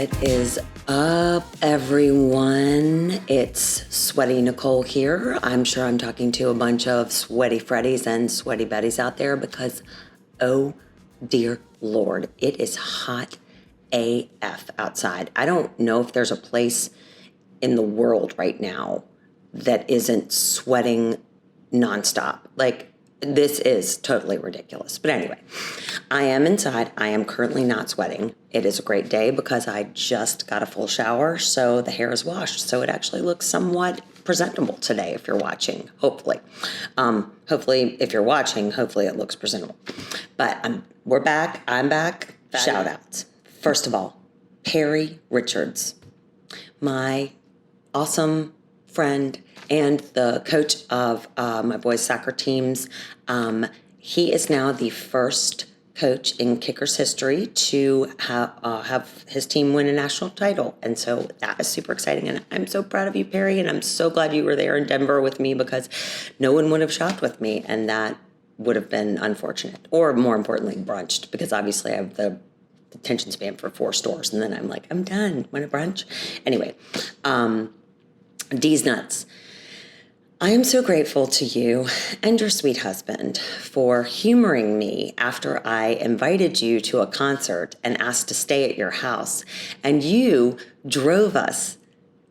What is up, everyone? It's Sweaty Nicole here. I'm sure I'm talking to a bunch of sweaty Freddies and sweaty Betties out there because, oh dear Lord, it is hot AF outside. I don't know if there's a place in the world right now that isn't sweating nonstop. Like, this is totally ridiculous. But anyway, I am inside. I am currently not sweating. It is a great day because I just got a full shower, so the hair is washed. So it actually looks somewhat presentable today if you're watching, hopefully. Hopefully, if you're watching, hopefully it looks presentable. But we're back. I'm back. Shoutouts. First of all, Perry Richards, my awesome friend and the coach of my boys' soccer teams. He is now the first coach in Kickers history to have his team win a national title. And so that is super exciting. And I'm so proud of you, Perry. And I'm so glad you were there in Denver with me because no one would have shopped with me. And that would have been unfortunate. Or more importantly, brunched, because obviously I have the attention span for 4 stores. And then I'm like, I'm done. Want a brunch? Anyway, D's nuts. I am so grateful to you and your sweet husband for humoring me after I invited you to a concert and asked to stay at your house. And you drove us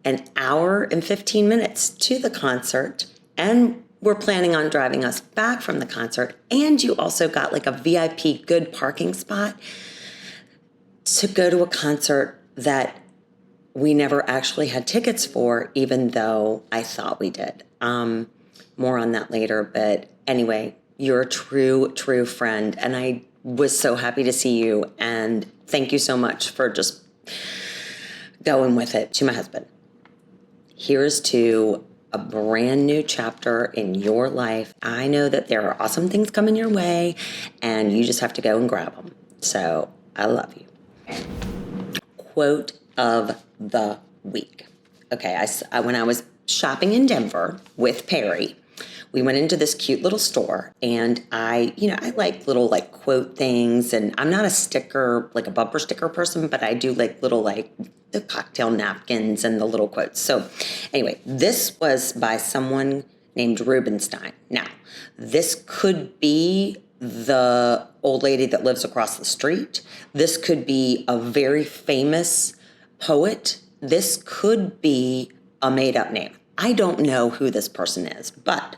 an hour and 15 minutes to the concert and were planning on driving us back from the concert. And you also got like a VIP good parking spot to go to a concert that we never actually had tickets for, even though I thought we did. More on that later, but anyway, you're a true, true friend, and I was so happy to see you, and thank you so much for just going with it. To my husband, here's to a brand new chapter in your life. I know that there are awesome things coming your way, and you just have to go and grab them. So I love you. Quote of the week. Okay, when I was shopping in Denver with Perry, we went into this cute little store, and I like little like quote things, and I'm not a sticker, like a bumper sticker person, but I do like little like the cocktail napkins and the little quotes. So anyway, this was by someone named Rubenstein. Now, this could be the old lady that lives across the street. This could be a very famous poet. This could be a made-up name. I don't know who this person is, but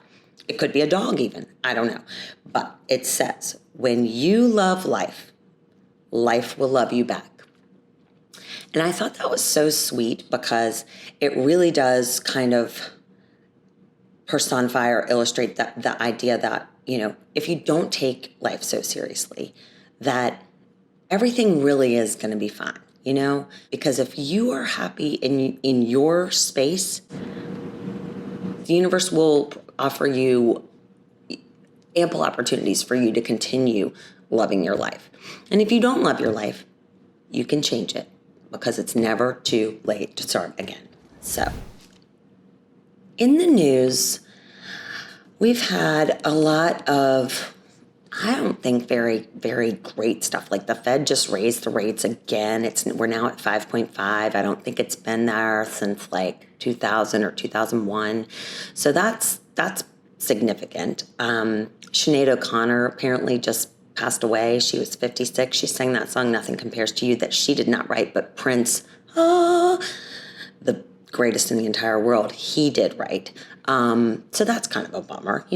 it could be a dog even. I don't know. But it says, when you love life, life will love you back. And I thought that was so sweet because it really does kind of personify or illustrate the idea that, if you don't take life so seriously, that everything really is going to be fine. Because if you are happy in your space, the universe will offer you ample opportunities for you to continue loving your life. And if you don't love your life, you can change it because it's never too late to start again. So, in the news, we've had a lot of, I don't think very, very great stuff. Like the Fed just raised the rates again. We're now at 5.5. I don't think it's been there since like 2000 or 2001. So that's significant. Sinead O'Connor apparently just passed away. She was 56. She sang that song, Nothing Compares to You, that she did not write, but Prince, the greatest in the entire world, he did write. So that's kind of a bummer,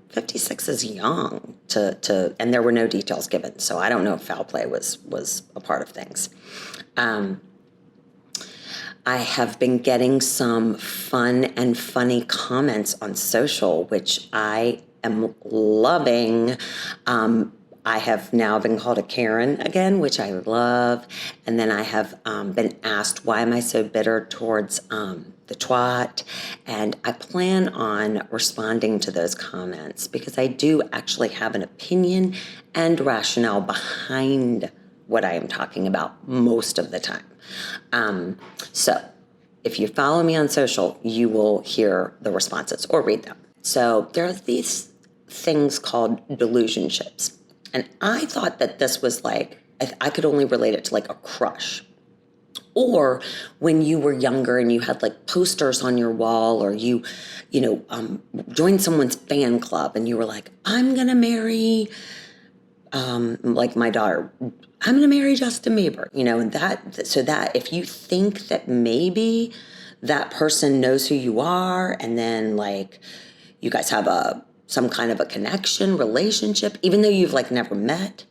56 is young and there were no details given. So I don't know if foul play was a part of things. I have been getting some fun and funny comments on social, which I am loving. I have now been called a Karen again, which I love. And then I have been asked, why am I so bitter towards the twat? And I plan on responding to those comments because I do actually have an opinion and rationale behind what I am talking about most of the time. So if you follow me on social, you will hear the responses or read them. So there are these things called delusionships. And I thought that this was like, I could only relate it to like a crush Or when you were younger and you had like posters on your wall, or you joined someone's fan club and you were like, I'm going to marry, like my daughter, I'm going to marry Justin Bieber, and that if you think that maybe that person knows who you are, and then like you guys have some kind of a connection, relationship, even though you've like never met,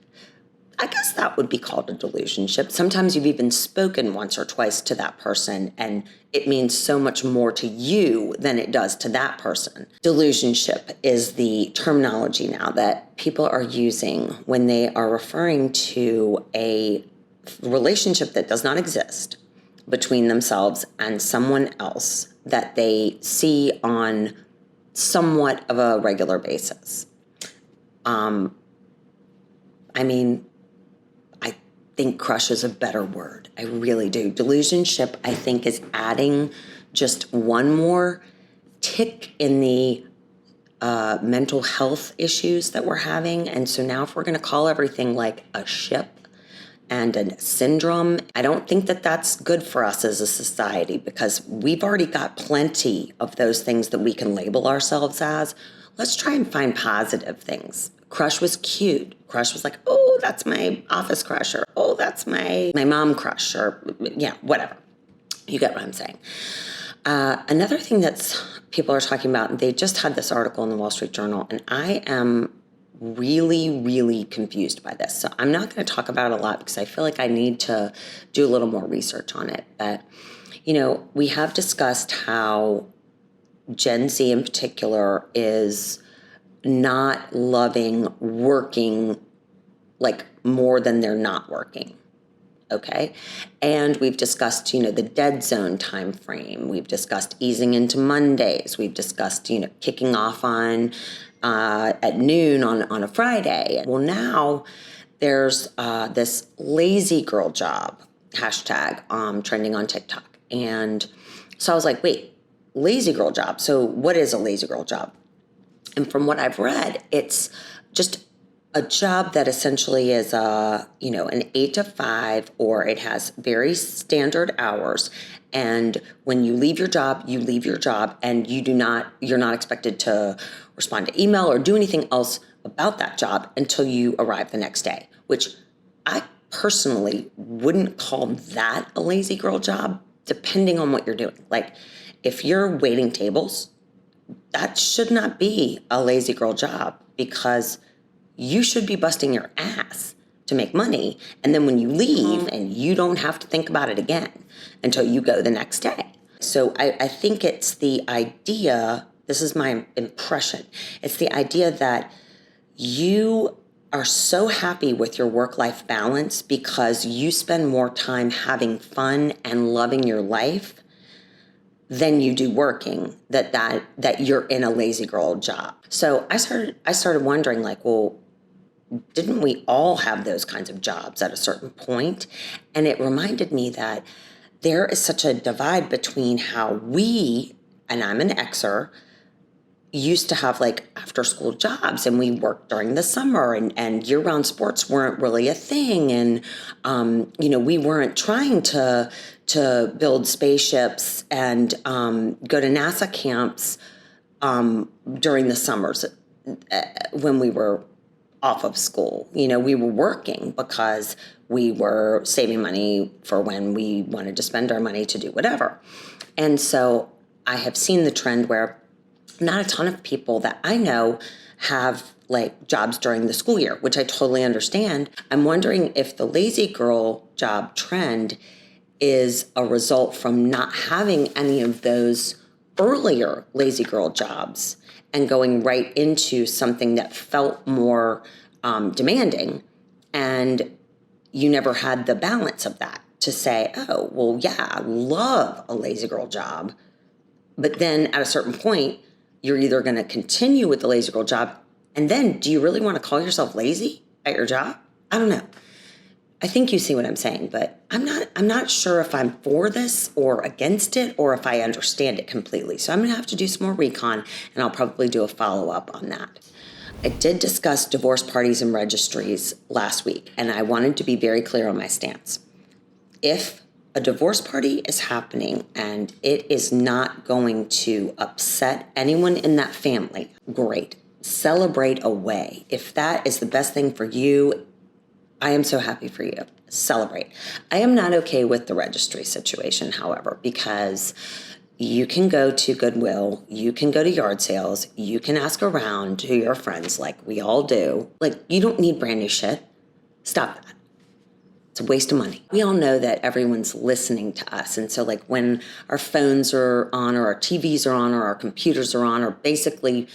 I guess that would be called a delusionship. Sometimes you've even spoken once or twice to that person, and it means so much more to you than it does to that person. Delusionship is the terminology now that people are using when they are referring to a relationship that does not exist between themselves and someone else that they see on somewhat of a regular basis. I think crush is a better word. I really do. Delusionship, I think, is adding just one more tick in the mental health issues that we're having. And so now if we're going to call everything like a ship and a syndrome, I don't think that that's good for us as a society, because we've already got plenty of those things that we can label ourselves as. Let's try and find positive things. Crush was cute. Crush was like, oh, that's my office crush, or oh, that's my mom crush, or whatever. You get what I'm saying. Another thing that people are talking about, they just had this article in the Wall Street Journal, and I am really, really confused by this. So I'm not going to talk about it a lot because I feel like I need to do a little more research on it. But, we have discussed how Gen Z in particular is not loving working like more than they're not working. Okay. And we've discussed, the dead zone time frame. We've discussed easing into Mondays. We've discussed, kicking off on at noon on a Friday. Well, now there's this lazy girl job hashtag trending on TikTok. And so I was like, wait, lazy girl job. So what is a lazy girl job? And from what I've read, it's just a job that essentially is an 8 to 5, or it has very standard hours. And when you leave your job, you leave your job, and you're not expected to respond to email or do anything else about that job until you arrive the next day, which I personally wouldn't call that a lazy girl job, depending on what you're doing. Like if you're waiting tables, that should not be a lazy girl job, because you should be busting your ass to make money. And then when you leave, and you don't have to think about it again until you go the next day. So I think it's the idea, this is my impression, it's the idea that you are so happy with your work-life balance because you spend more time having fun and loving your life than you do working, that you're in a lazy girl job. So I started wondering, like, well, didn't we all have those kinds of jobs at a certain point? And it reminded me that there is such a divide between how we, and I'm an Xer, used to have like after school jobs, and we worked during the summer, and year-round sports weren't really a thing. And, we weren't trying to build spaceships and go to NASA camps during the summers when we were off of school. We were working because we were saving money for when we wanted to spend our money to do whatever. And so I have seen the trend where not a ton of people that I know have like jobs during the school year, which I totally understand. I'm wondering if the lazy girl job trend is a result from not having any of those earlier lazy girl jobs and going right into something that felt more demanding. And you never had the balance of that to say, oh, well, yeah, I love a lazy girl job. But then at a certain point, you're either going to continue with the lazy girl job, and then do you really want to call yourself lazy at your job? I don't know. I think you see what I'm saying, but I'm not sure if I'm for this or against it, or if I understand it completely. So I'm going to have to do some more recon, and I'll probably do a follow-up on that. I did discuss divorce parties and registries last week, and I wanted to be very clear on my stance. If a divorce party is happening and it is not going to upset anyone in that family, great. Celebrate away. If that is the best thing for you, I am so happy for you. Celebrate. I am not okay with the registry situation, however, because you can go to Goodwill, you can go to yard sales, you can ask around to your friends like we all do. Like, you don't need brand new shit. Stop that. It's a waste of money. We all know that everyone's listening to us. And so like when our phones are on or our TVs are on or our computers are on, or basically,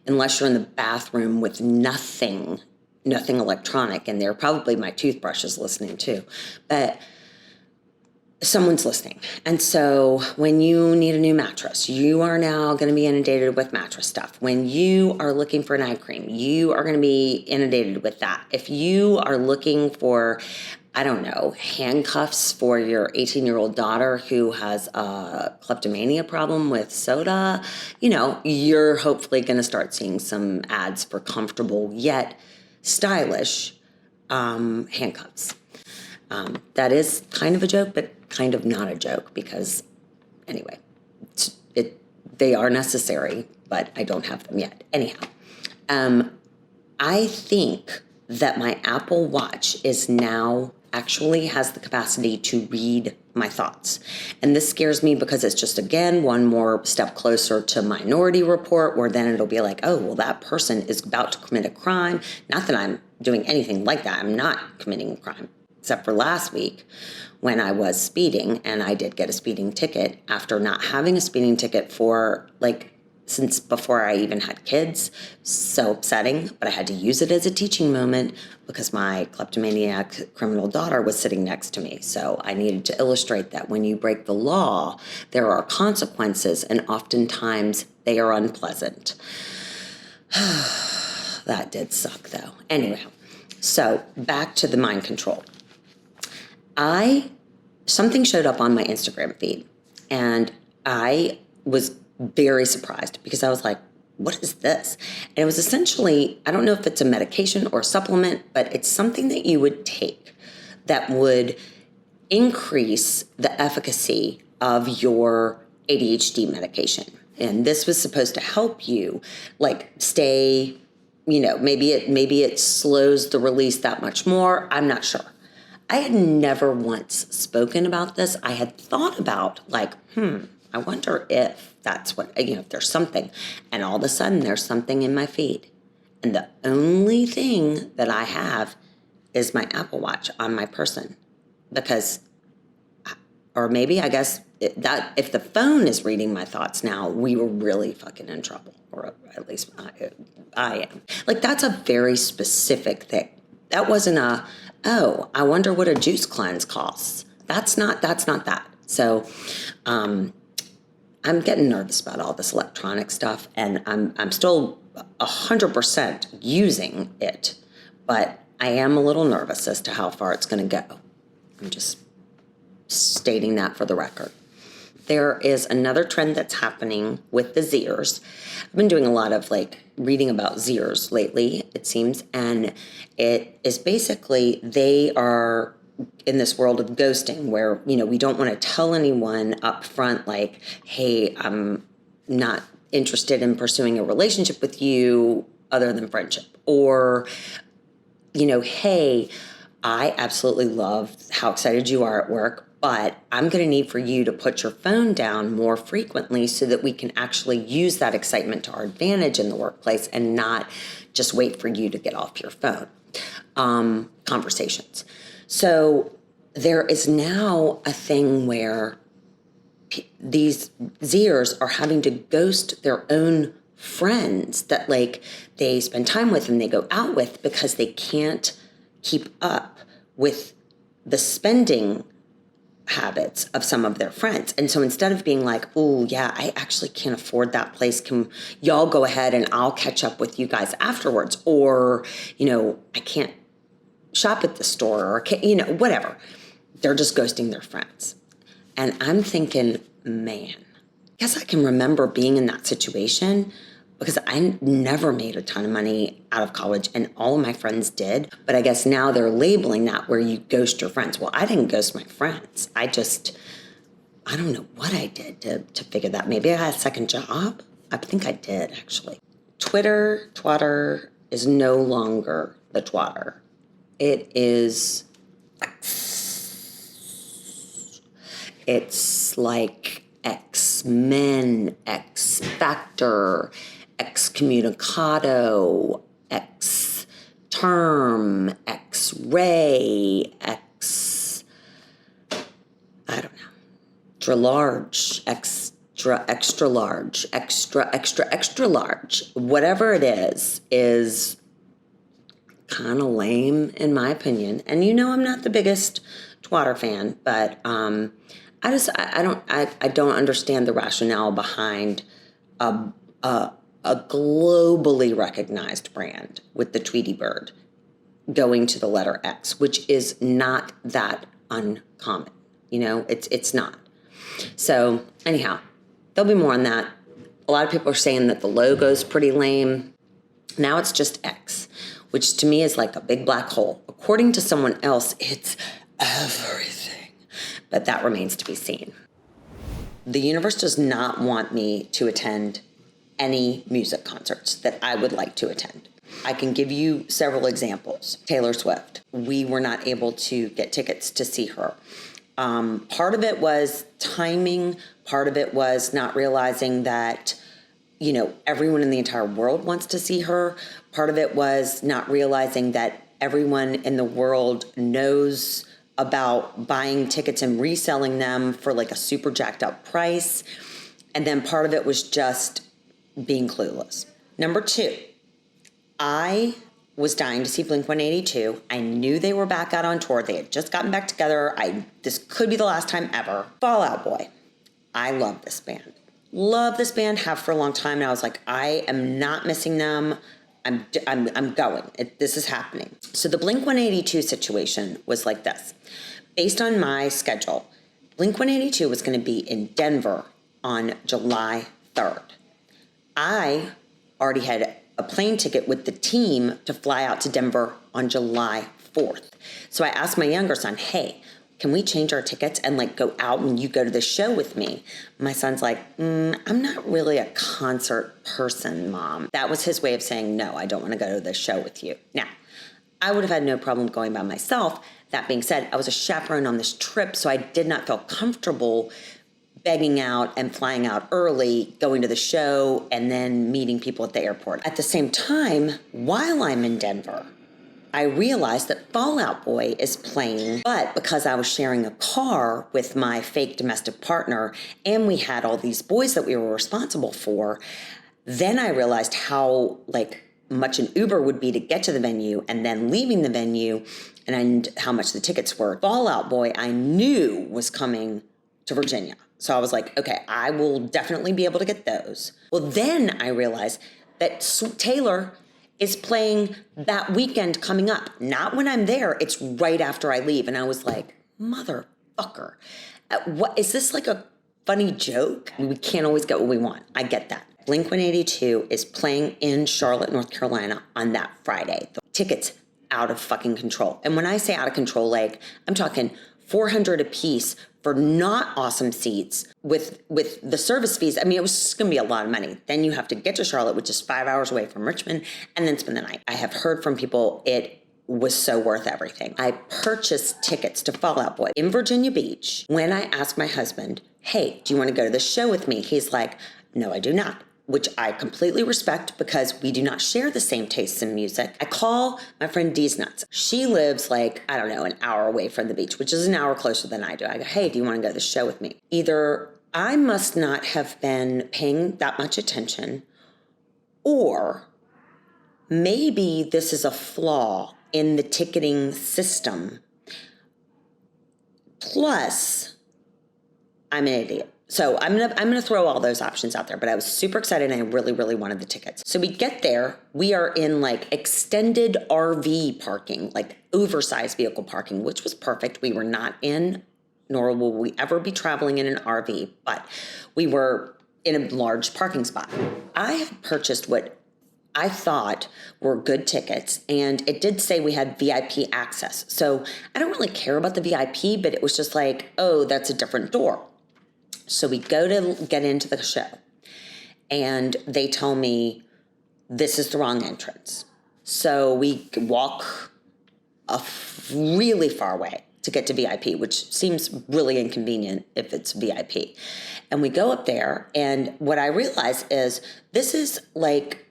unless you're in the bathroom with nothing electronic, and there, probably my toothbrush is listening too, but someone's listening. And so when you need a new mattress, you are now going to be inundated with mattress stuff. When you are looking for an eye cream, you are going to be inundated with that. If you are looking for, I don't know, handcuffs for your 18-year-old daughter who has a kleptomania problem with soda, you're hopefully going to start seeing some ads for comfortable yet stylish handcuffs. That is kind of a joke, but kind of not a joke because, anyway, they are necessary, but I don't have them yet. Anyhow, I think that my Apple Watch is now actually has the capacity to read my thoughts. And this scares me because it's just, again, one more step closer to Minority Report, where then it'll be like, oh, well, that person is about to commit a crime. Not that I'm doing anything like that. I'm not committing a crime, except for last week when I was speeding, and I did get a speeding ticket after not having a speeding ticket for since before I even had kids. So upsetting, but I had to use it as a teaching moment because my kleptomaniac criminal daughter was sitting next to me. So I needed to illustrate that when you break the law, there are consequences, and oftentimes they are unpleasant. That did suck though. Anyway, so back to the mind control. Something showed up on my Instagram feed, and I was very surprised because I was like, what is this? And it was essentially, I don't know if it's a medication or a supplement, but it's something that you would take that would increase the efficacy of your ADHD medication. And this was supposed to help you stay, maybe it slows the release that much more. I'm not sure. I had never once spoken about this. I had thought about I wonder if that's what, if there's something. And all of a sudden there's something in my feed. And the only thing that I have is my Apple Watch on my person. Because, or maybe I guess that if the phone is reading my thoughts now, we were really fucking in trouble. Or at least I am. That's a very specific thing. That wasn't I wonder what a juice cleanse costs. That's not that. So, I'm getting nervous about all this electronic stuff, and I'm still 100% using it, but I am a little nervous as to how far it's going to go. I'm just stating that for the record. There is another trend that's happening with the Zers. I've been doing a lot of reading about Zers lately, it seems, and it is basically they are in this world of ghosting where, we don't want to tell anyone up front, hey, I'm not interested in pursuing a relationship with you other than friendship. Or, hey, I absolutely love how excited you are at work, but I'm going to need for you to put your phone down more frequently so that we can actually use that excitement to our advantage in the workplace and not just wait for you to get off your phone. Conversations. So there is now a thing where these Zers are having to ghost their own friends that they spend time with and they go out with because they can't keep up with the spending habits of some of their friends. And so instead of being oh yeah, I actually can't afford that place, can y'all go ahead and I'll catch up with you guys afterwards, or I can't shop at the store, or whatever. They're just ghosting their friends. And I'm thinking, man, I guess I can remember being in that situation, because I never made a ton of money out of college, and all of my friends did. But I guess now they're labeling that where you ghost your friends. Well, I didn't ghost my friends. I don't know what I did to figure that. Maybe I had a second job. I think I did, actually. Twatter is no longer the twatter. It is, it's like X-Men, X-Factor, Excommunicado, X-Term, X-Ray, I don't know, extra large, extra large, extra large. Whatever it is kind of lame in my opinion. And I'm not the biggest twatter fan, but I don't understand the rationale behind a globally recognized brand with the Tweety Bird going to the letter X, which is not that uncommon. It's not. So anyhow, there'll be more on that. A lot of people are saying that the logo's pretty lame. Now it's just X, which to me is like a big black hole. According to someone else, it's everything. But that remains to be seen. The universe does not want me to attend any music concerts that I would like to attend. I can give you several examples. Taylor Swift. We were not able to get tickets to see her. Part of it was timing. Part of it was not realizing that, everyone in the entire world wants to see her. Part of it was not realizing that everyone in the world knows about buying tickets and reselling them for like a super jacked up price. And then part of it was just being clueless. Number 2, I was dying to see Blink-182. I knew they were back out on tour. They had just gotten back together. This could be the last time ever. Fall Out Boy. I love this band. Have for a long time. And I was like, I am not missing them. I'm going. This is happening. So the Blink-182 situation was like this. Based on my schedule, Blink-182 was going to be in Denver on July 3rd. I already had a plane ticket with the team to fly out to Denver on July 4th. So I asked my younger son, hey, can we change our tickets and like go out and you go to the show with me? My son's like, I'm not really a concert person, Mom. That was his way of saying, no, I don't want to go to the show with you. Now, I would have had no problem going by myself. That being said, I was a chaperone on this trip, so I did not feel comfortable begging out and flying out early, going to the show, and then meeting people at the airport. At the same time, while I'm in Denver, I realized that Fall Out Boy is playing, but because I was sharing a car with my fake domestic partner and we had all these boys that we were responsible for, then I realized how much an Uber would be to get to the venue and then leaving the venue and how much the tickets were. Fall Out Boy I knew was coming to Virginia. So I was like, okay, I will definitely be able to get those. Well, then I realized that Taylor is playing that weekend coming up. Not when I'm there, it's right after I leave. And I was like, motherfucker. What is this, like a funny joke? We can't always get what we want. I get that. Blink-182 is playing in Charlotte, North Carolina on that Friday. The tickets out of fucking control. And when I say out of control, I'm talking $400 a piece for not awesome seats with the service fees. I mean, it was just going to be a lot of money. Then you have to get to Charlotte, which is 5 hours away from Richmond, and then spend the night. I have heard from people it was so worth everything. I purchased tickets to Fall Out Boy in Virginia Beach. When I asked my husband, hey, do you want to go to the show with me? He's like, no, I do not. Which I completely respect because we do not share the same tastes in music. I call my friend D's Nuts. She lives an hour away from the beach, which is an hour closer than I do. I go, hey, do you want to go to the show with me? Either I must not have been paying that much attention, or maybe this is a flaw in the ticketing system. Plus, I'm an idiot. So I'm gonna throw all those options out there, but I was super excited and I really, really wanted the tickets. So we get there, we are in extended RV parking, oversized vehicle parking, which was perfect. We were not in, nor will we ever be traveling in an RV, but we were in a large parking spot. I had purchased what I thought were good tickets, and it did say we had VIP access. So I don't really care about the VIP, but it was just like, oh, that's a different door. So we go to get into the show, and they tell me this is the wrong entrance. So we walk really far away to get to VIP, which seems really inconvenient if it's VIP. And we go up there, and what I realize is this is like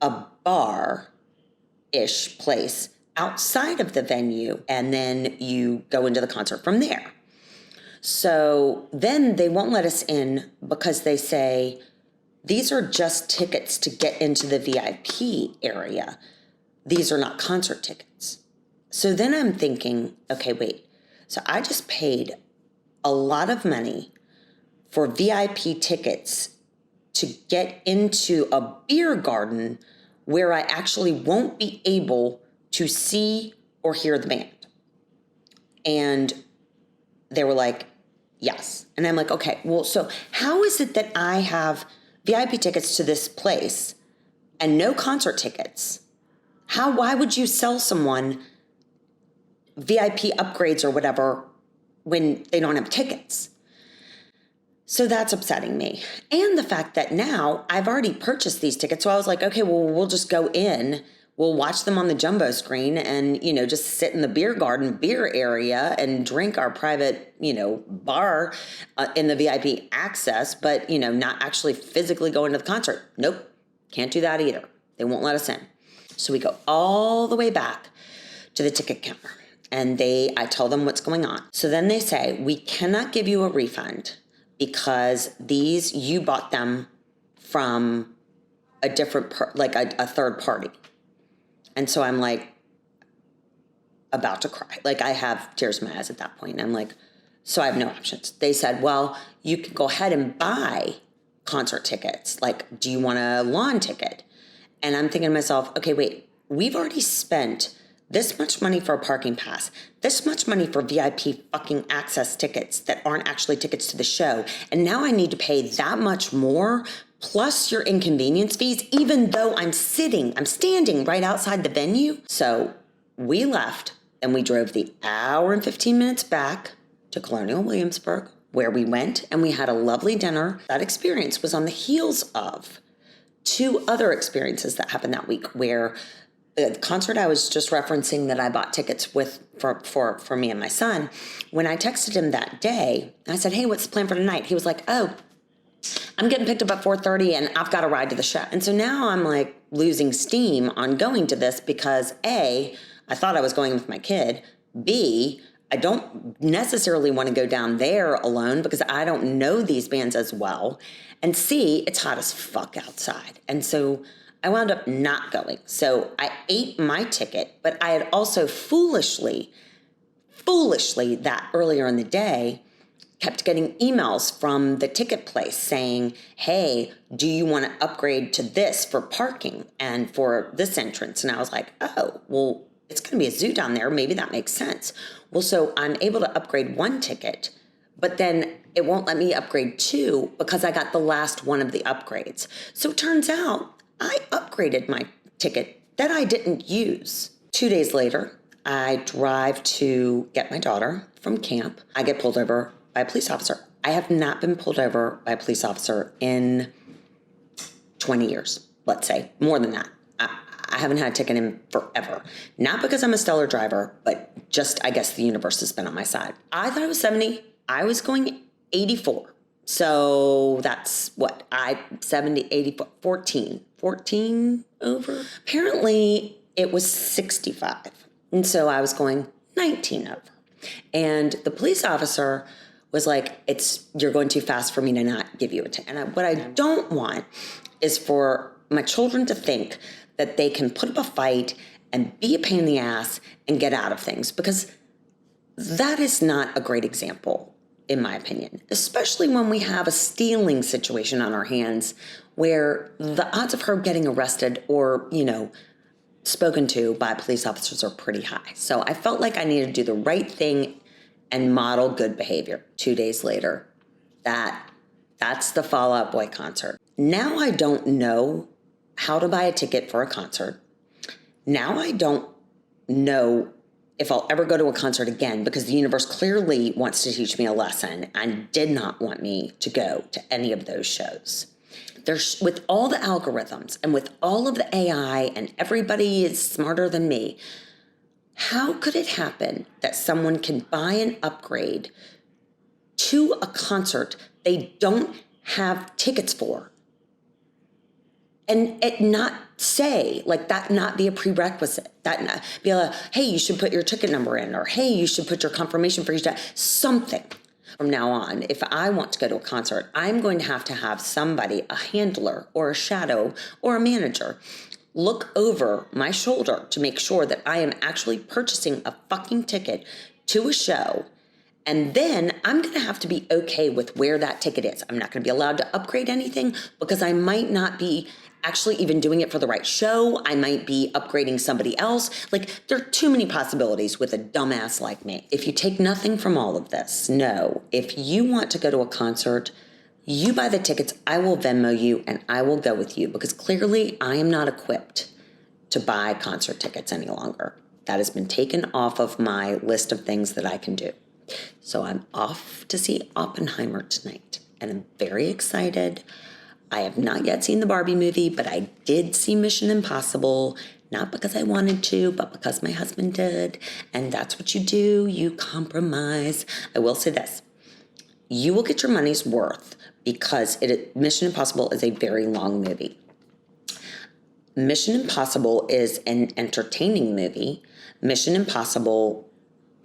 a bar-ish place outside of the venue, and then you go into the concert from there. So then they won't let us in because they say, these are just tickets to get into the VIP area. These are not concert tickets. So then I'm thinking, okay, wait. So I just paid a lot of money for VIP tickets to get into a beer garden where I actually won't be able to see or hear the band. And they were like, yes. And I'm like, okay, well, so how is it that I have VIP tickets to this place and no concert tickets? Why would you sell someone VIP upgrades or whatever when they don't have tickets? So that's upsetting me. And the fact that now I've already purchased these tickets. So I was like, okay, well, we'll just go in. We'll watch them on the jumbo screen and, just sit in the beer garden, beer area and drink our private, bar in the VIP access, but, not actually physically go into the concert. Nope. Can't do that either. They won't let us in. So we go all the way back to the ticket counter and I tell them what's going on. So then they say, we cannot give you a refund because you bought them from a different, a third party. And so I'm like about to cry. Like I have tears in my eyes at that point. And I'm like, so I have no options. They said, well, you can go ahead and buy concert tickets. Like, do you want a lawn ticket? And I'm thinking to myself, okay, wait, we've already spent this much money for a parking pass, this much money for VIP fucking access tickets that aren't actually tickets to the show. And now I need to pay that much more plus your inconvenience fees, even though I'm standing right outside the venue. So we left and we drove the hour and 15 minutes back to Colonial Williamsburg, where we went and we had a lovely dinner. That experience was on the heels of 2 other experiences that happened that week, where the concert I was just referencing that I bought tickets with for me and my son, when I texted him that day, I said, hey, what's the plan for tonight? He was like, oh, I'm getting picked up at 4:30 and I've got to ride to the show. And so now I'm like losing steam on going to this because A, I thought I was going with my kid. B, I don't necessarily want to go down there alone because I don't know these bands as well. And C, it's hot as fuck outside. And so I wound up not going. So I ate my ticket, but I had also foolishly that earlier in the day kept getting emails from the ticket place saying, hey, do you want to upgrade to this for parking and for this entrance? And I was like, oh, well, it's going to be a zoo down there. Maybe that makes sense. Well, so I'm able to upgrade 1 ticket, but then it won't let me upgrade 2 because I got the last one of the upgrades. So it turns out I upgraded my ticket that I didn't use. 2 days later, I drive to get my daughter from camp. I get pulled over by a police officer. I have not been pulled over by a police officer in 20 years, let's say, more than that. I haven't had a ticket in forever. Not because I'm a stellar driver, but just, I guess the universe has been on my side. I thought it was 70. I was going 84. So that's what, 70, 84, 14 over. Apparently it was 65. And so I was going 19 over. And the police officer was like, you're going too fast for me to not give you a ticket. And what I don't want is for my children to think that they can put up a fight and be a pain in the ass and get out of things, because that is not a great example, in my opinion, especially when we have a stealing situation on our hands where the odds of her getting arrested or, spoken to by police officers are pretty high. So I felt like I needed to do the right thing and model good behavior. 2 days later, that That's the Fall Out Boy concert. Now I don't know how to buy a ticket for a concert. Now I don't know if I'll ever go to a concert again, because the universe clearly wants to teach me a lesson and did not want me to go to any of those shows. There's, with all the algorithms and with all of the AI and everybody is smarter than me, how could it happen that someone can buy an upgrade to a concert they don't have tickets for and it not say, like, that not be a prerequisite, that not be like, hey, you should put your ticket number in, or hey, you should put your confirmation for your something. From now on, if I want to go to a concert, I'm going to have somebody, a handler or a shadow or a manager, look over my shoulder to make sure that I am actually purchasing a fucking ticket to a show. And then I'm going to have to be okay with where that ticket is. I'm not going to be allowed to upgrade anything because I might not be actually even doing it for the right show. I might be upgrading somebody else. Like, there are too many possibilities with a dumbass like me. If you take nothing from all of this, no. If you want to go to a concert, you buy the tickets, I will Venmo you, and I will go with you, because clearly I am not equipped to buy concert tickets any longer. That has been taken off of my list of things that I can do. So I'm off to see Oppenheimer tonight, and I'm very excited. I have not yet seen the Barbie movie, but I did see Mission Impossible, not because I wanted to, but because my husband did, and that's what you do, you compromise. I will say this, you will get your money's worth, because Mission Impossible is a very long movie. Mission Impossible is an entertaining movie. Mission Impossible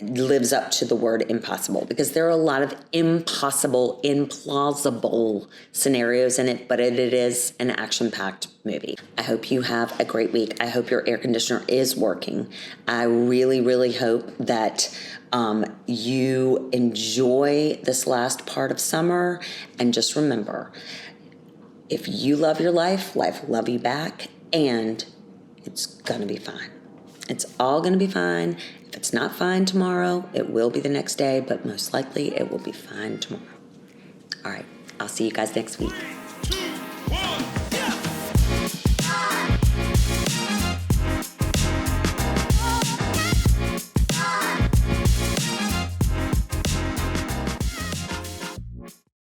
lives up to the word impossible, because there are a lot of impossible, implausible scenarios in it, but it is an action-packed movie. I hope you have a great week. I hope your air conditioner is working. I really, really hope that you enjoy this last part of summer. And just remember, if you love your life, life will love you back, and it's gonna be fine. It's all gonna be fine. If it's not fine tomorrow, it will be the next day, but most likely it will be fine tomorrow. All right, I'll see you guys next week.